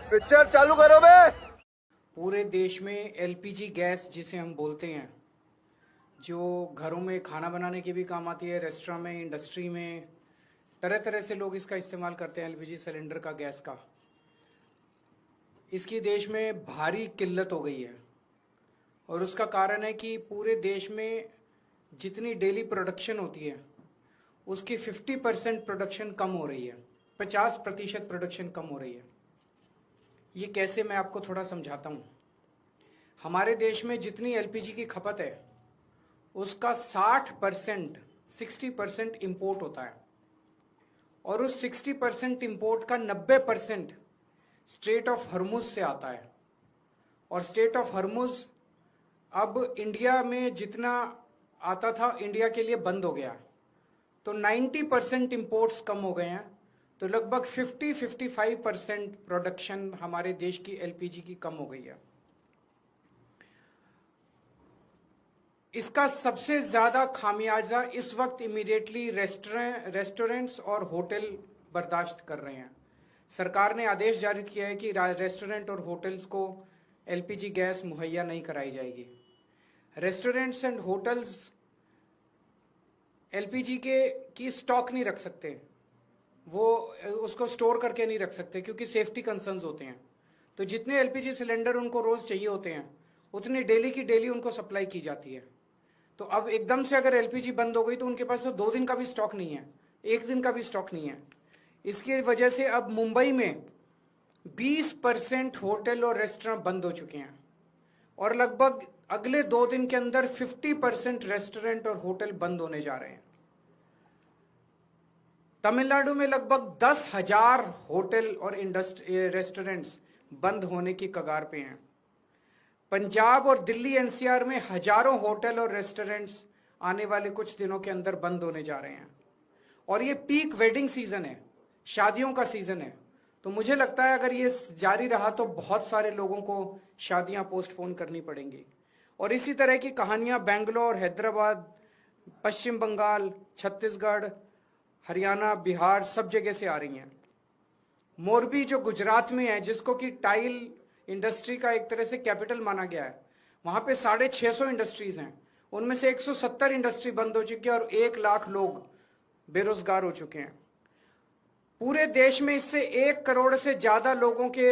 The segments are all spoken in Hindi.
पिक्चर चालू करो बे। पूरे देश में एलपीजी गैस जिसे हम बोलते हैं, जो घरों में खाना बनाने के भी काम आती है, रेस्टोरेंट में, इंडस्ट्री में, तरह तरह से लोग इसका इस्तेमाल करते हैं एलपीजी सिलेंडर का, गैस का। इसकी देश में भारी किल्लत हो गई है और उसका कारण है कि पूरे देश में जितनी डेली प्रोडक्शन होती है उसकी 50% प्रोडक्शन कम हो रही है, 50% प्रोडक्शन कम हो रही है। ये कैसे, मैं आपको थोड़ा समझाता हूँ। हमारे देश में जितनी एलपीजी की खपत है उसका 60% इंपोर्ट होता है और उस 60% इंपोर्ट का 90% स्ट्रेट ऑफ हर्मुज से आता है। और स्ट्रेट ऑफ हर्मुज अब इंडिया में जितना आता था इंडिया के लिए बंद हो गया, तो 90% इंपोर्ट्स कम हो गए हैं। तो लगभग 50-55% प्रोडक्शन हमारे देश की एलपीजी की कम हो गई है। इसका सबसे ज्यादा खामियाजा इस वक्त इमीडिएटली रेस्टोरेंट्स और होटल बर्दाश्त कर रहे हैं। सरकार ने आदेश जारी किया है कि रेस्टोरेंट और होटल्स को एलपीजी गैस मुहैया नहीं कराई जाएगी। रेस्टोरेंट्स एंड होटल्स एलपीजी की स्टॉक नहीं रख सकते, वो उसको स्टोर करके नहीं रख सकते क्योंकि सेफ्टी कंसर्न्स होते हैं। तो जितने एलपीजी सिलेंडर उनको रोज चाहिए होते हैं उतनी डेली की डेली उनको सप्लाई की जाती है। तो अब एकदम से अगर एलपीजी बंद हो गई तो उनके पास तो 2 दिन का भी स्टॉक नहीं है, 1 दिन का भी स्टॉक नहीं है। इसकी वजह से अब मुंबई में 20% होटल और रेस्टोरेंट बंद हो चुके हैं और लगभग अगले 2 दिन के अंदर 50% रेस्टोरेंट और होटल बंद होने जा रहे हैं। तमिलनाडु में लगभग 10,000 होटल और रेस्टोरेंट्स बंद होने की कगार पे हैं। पंजाब और दिल्ली एनसीआर में हजारों होटल और रेस्टोरेंट्स आने वाले कुछ दिनों के अंदर बंद होने जा रहे हैं। और ये पीक वेडिंग सीजन है, शादियों का सीजन है। तो मुझे लगता है अगर ये जारी रहा तो बहुत सारे लोगों को शादियां पोस्टपोन करनी पड़ेंगी। और इसी तरह की कहानियां बेंगलोर, हैदराबाद, पश्चिम बंगाल, छत्तीसगढ़, हरियाणा, बिहार, सब जगह से आ रही हैं। मोरबी जो गुजरात में है, जिसको कि टाइल इंडस्ट्री का एक तरह से कैपिटल माना गया है, वहां पे 650 इंडस्ट्रीज हैं। उनमें से 170 इंडस्ट्री बंद हो चुकी है और 1 लाख लोग बेरोजगार हो चुके हैं। पूरे देश में इससे 1 करोड़ से ज्यादा लोगों के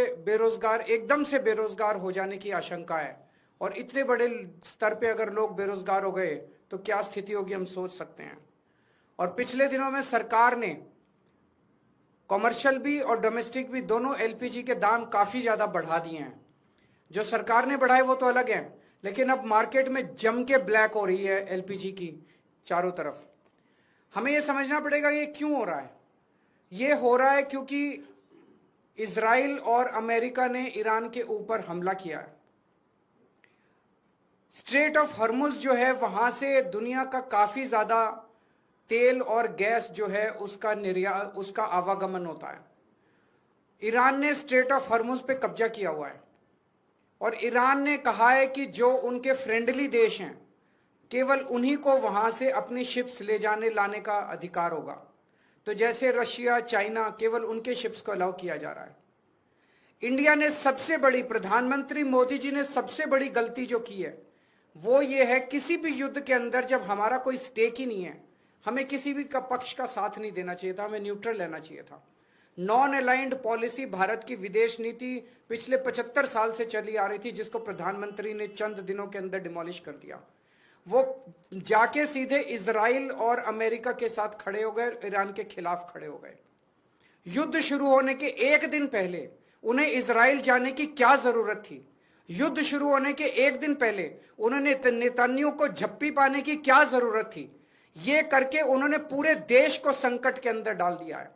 एकदम से बेरोजगार हो जाने की आशंका है। और इतने बड़े स्तर पे अगर लोग बेरोजगार हो गए तो क्या स्थिति होगी, हम सोच सकते हैं। और पिछले दिनों में सरकार ने कॉमर्शियल भी और डोमेस्टिक भी दोनों एलपीजी के दाम काफी ज्यादा बढ़ा दिए हैं। जो सरकार ने बढ़ाए वो तो अलग है, लेकिन अब मार्केट में जम के ब्लैक हो रही है एलपीजी की चारों तरफ। हमें यह समझना पड़ेगा ये क्यों हो रहा है। ये हो रहा है क्योंकि इजराइल और अमेरिका ने ईरान के ऊपर हमला किया है। स्ट्रेट ऑफ हर्मुज जो है वहां से दुनिया का काफी ज्यादा तेल और गैस जो है उसका आवागमन होता है। ईरान ने स्ट्रेट ऑफ हर्मुज पे कब्जा किया हुआ है और ईरान ने कहा है कि जो उनके फ्रेंडली देश हैं केवल उन्हीं को वहां से अपनी शिप्स ले जाने लाने का अधिकार होगा। तो जैसे रशिया, चाइना, केवल उनके शिप्स को अलाउ किया जा रहा है। इंडिया ने सबसे बड़ी, प्रधानमंत्री मोदी जी ने सबसे बड़ी गलती जो की है वो ये है, किसी भी युद्ध के अंदर जब हमारा कोई स्टेक ही नहीं है, हमें किसी भी पक्ष का साथ नहीं देना चाहिए था, हमें न्यूट्रल रहना चाहिए था। नॉन अलाइंड पॉलिसी भारत की विदेश नीति पिछले 75 साल से चली आ रही थी, जिसको प्रधानमंत्री ने चंद दिनों के अंदर डिमोलिश कर दिया। वो जाके सीधे इजराइल और अमेरिका के साथ खड़े हो गए, ईरान के खिलाफ खड़े हो गए। युद्ध शुरू होने के 1 दिन पहले उन्हें इजराइल जाने की क्या जरूरत थी? युद्ध शुरू होने के 1 दिन पहले उन्होंने नेतन्याहू को झप्पी पाने की क्या जरूरत थी? ये करके उन्होंने पूरे देश को संकट के अंदर डाल दिया है।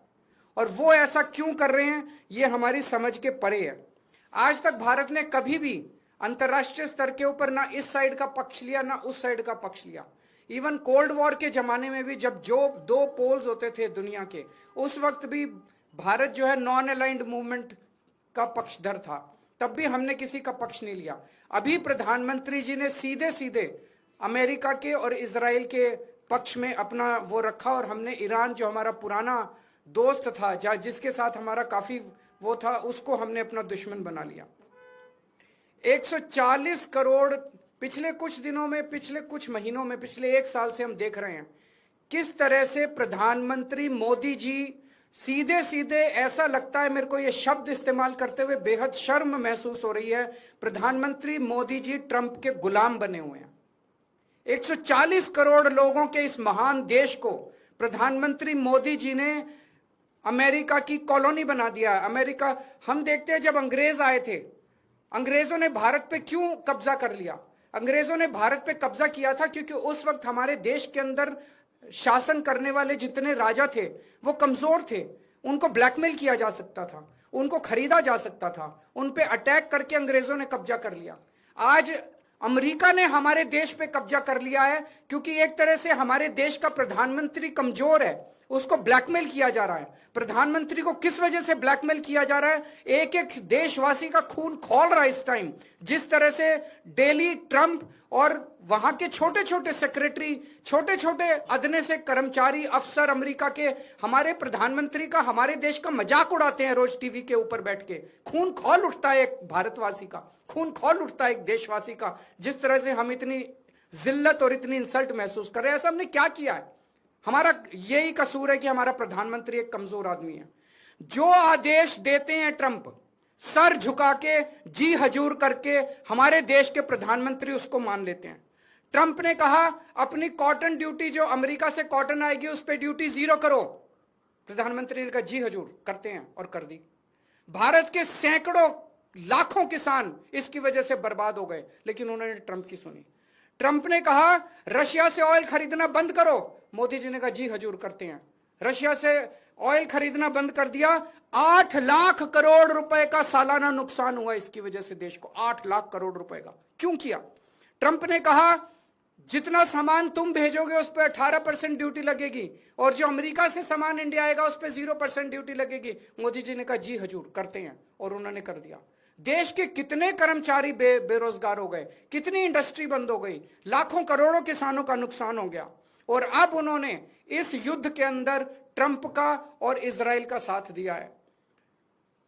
और वो ऐसा क्यों कर रहे हैं ये हमारी समझ के परे है। आज तक भारत ने कभी भी अंतर्राष्ट्रीय स्तर के ऊपर ना इस साइड का पक्ष लिया ना उस साइड का पक्ष लिया। इवन कोल्ड वॉर के जमाने में भी जब जो 2 पोल्स होते थे दुनिया के, उस वक्त भी भारत जो है नॉन अलाइंड मूवमेंट का पक्षधर था, तब भी हमने किसी का पक्ष नहीं लिया। अभी प्रधानमंत्री जी ने सीधे सीधे अमेरिका के और इजराइल के पक्ष में अपना वो रखा और हमने ईरान जो हमारा पुराना दोस्त था, जिसके साथ हमारा काफी वो था, उसको हमने अपना दुश्मन बना लिया। 140 करोड़ पिछले कुछ दिनों में, पिछले कुछ महीनों में, पिछले 1 साल से हम देख रहे हैं किस तरह से प्रधानमंत्री मोदी जी सीधे सीधे, ऐसा लगता है मेरे को ये शब्द इस्तेमाल करते हुए बेहद शर्म महसूस हो रही है, प्रधानमंत्री मोदी जी ट्रंप के गुलाम बने हुए हैं। 140 करोड़ लोगों के इस महान देश को प्रधानमंत्री मोदी जी ने अमेरिका की कॉलोनी बना दिया है। अमेरिका, हम देखते हैं जब अंग्रेज आए थे, अंग्रेजों ने भारत पे क्यों कब्जा कर लिया? अंग्रेजों ने भारत पे कब्जा किया था क्योंकि उस वक्त हमारे देश के अंदर शासन करने वाले जितने राजा थे वो कमजोर थे, उनको ब्लैकमेल किया जा सकता था, उनको खरीदा जा सकता था, उन पे अटैक करके अंग्रेजों ने कब्जा कर लिया। आज अमेरिका ने हमारे देश पे कब्जा कर लिया है क्योंकि एक तरह से हमारे देश का प्रधानमंत्री कमजोर है, उसको ब्लैकमेल किया जा रहा है। प्रधानमंत्री को किस वजह से ब्लैकमेल किया जा रहा है? एक एक देशवासी का खून खौल रहा है इस टाइम। जिस तरह से डेली ट्रंप और वहां के छोटे छोटे सेक्रेटरी, छोटे छोटे अदने से कर्मचारी, अफसर अमेरिका के हमारे प्रधानमंत्री का, हमारे देश का मजाक उड़ाते हैं रोज टीवी के ऊपर बैठ के। खून खौल उठता है एक भारतवासी का, खून खौल उठता है एक देशवासी का, जिस तरह से हम इतनी जिल्लत और इतनी इंसल्ट महसूस कर रहे हैं। ऐसा हमने क्या किया है? हमारा यही कसूर है कि हमारा प्रधानमंत्री एक कमजोर आदमी है। जो आदेश देते हैं ट्रंप, सर झुका के, जी हजूर करके हमारे देश के प्रधानमंत्री उसको मान लेते हैं। ट्रंप ने कहा अपनी कॉटन ड्यूटी, जो अमेरिका से कॉटन आएगी उस पर ड्यूटी 0 करो। प्रधानमंत्री ने कहा जी हजूर, करते हैं, और कर दी। भारत के सैकड़ों लाखों किसान इसकी वजह से बर्बाद हो गए, लेकिन उन्होंने ट्रंप की सुनी। ट्रंप ने कहा रशिया से ऑयल खरीदना बंद करो, मोदी जी ने कहा जी हजूर, करते हैं। रशिया से ऑयल खरीदना बंद कर दिया। 8 लाख करोड़ रुपए का सालाना नुकसान हुआ इसकी वजह से देश को, 8 लाख करोड़ रुपए का। क्यों किया? ट्रंप ने कहा जितना सामान तुम भेजोगे उस पर 18% ड्यूटी लगेगी, और जो अमेरिका से सामान इंडिया आएगा उस पर 0% ड्यूटी लगेगी। मोदी जी ने कहा जी हजूर, करते हैं, और उन्होंने कर दिया। देश के कितने कर्मचारी बेरोजगार हो गए, कितनी इंडस्ट्री बंद हो गई, लाखों करोड़ों किसानों का नुकसान हो गया। और अब उन्होंने इस युद्ध के अंदर ट्रंप का और इजराइल का साथ दिया है।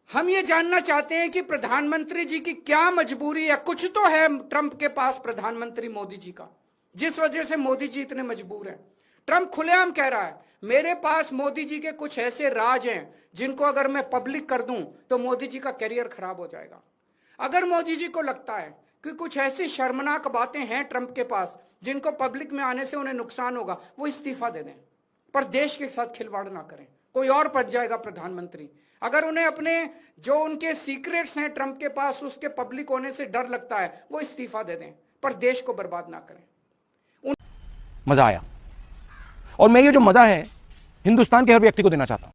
हम ये जानना चाहते हैं कि प्रधानमंत्री जी की क्या मजबूरी है? कुछ तो है ट्रंप के पास प्रधानमंत्री मोदी जी का, जिस वजह से मोदी जी इतने मजबूर हैं। ट्रंप खुलेआम कह रहा है मेरे पास मोदी जी के कुछ ऐसे राज हैं जिनको अगर मैं पब्लिक कर दूं तो मोदी जी का करियर खराब हो जाएगा। अगर मोदी जी को लगता है कि कुछ ऐसी शर्मनाक बातें हैं ट्रंप के पास जिनको पब्लिक में आने से उन्हें नुकसान होगा, वो इस्तीफा दे दें, पर देश के साथ खिलवाड़ ना करें। कोई और पद जाएगा प्रधानमंत्री। अगर उन्हें अपने जो उनके सीक्रेट्स हैं ट्रंप के पास उसके पब्लिक होने से डर लगता है, वो इस्तीफा दे दें, पर देश को बर्बाद ना करें। मजा आया, और मैं ये जो मजा है हिंदुस्तान के हर व्यक्ति को देना चाहता हूं।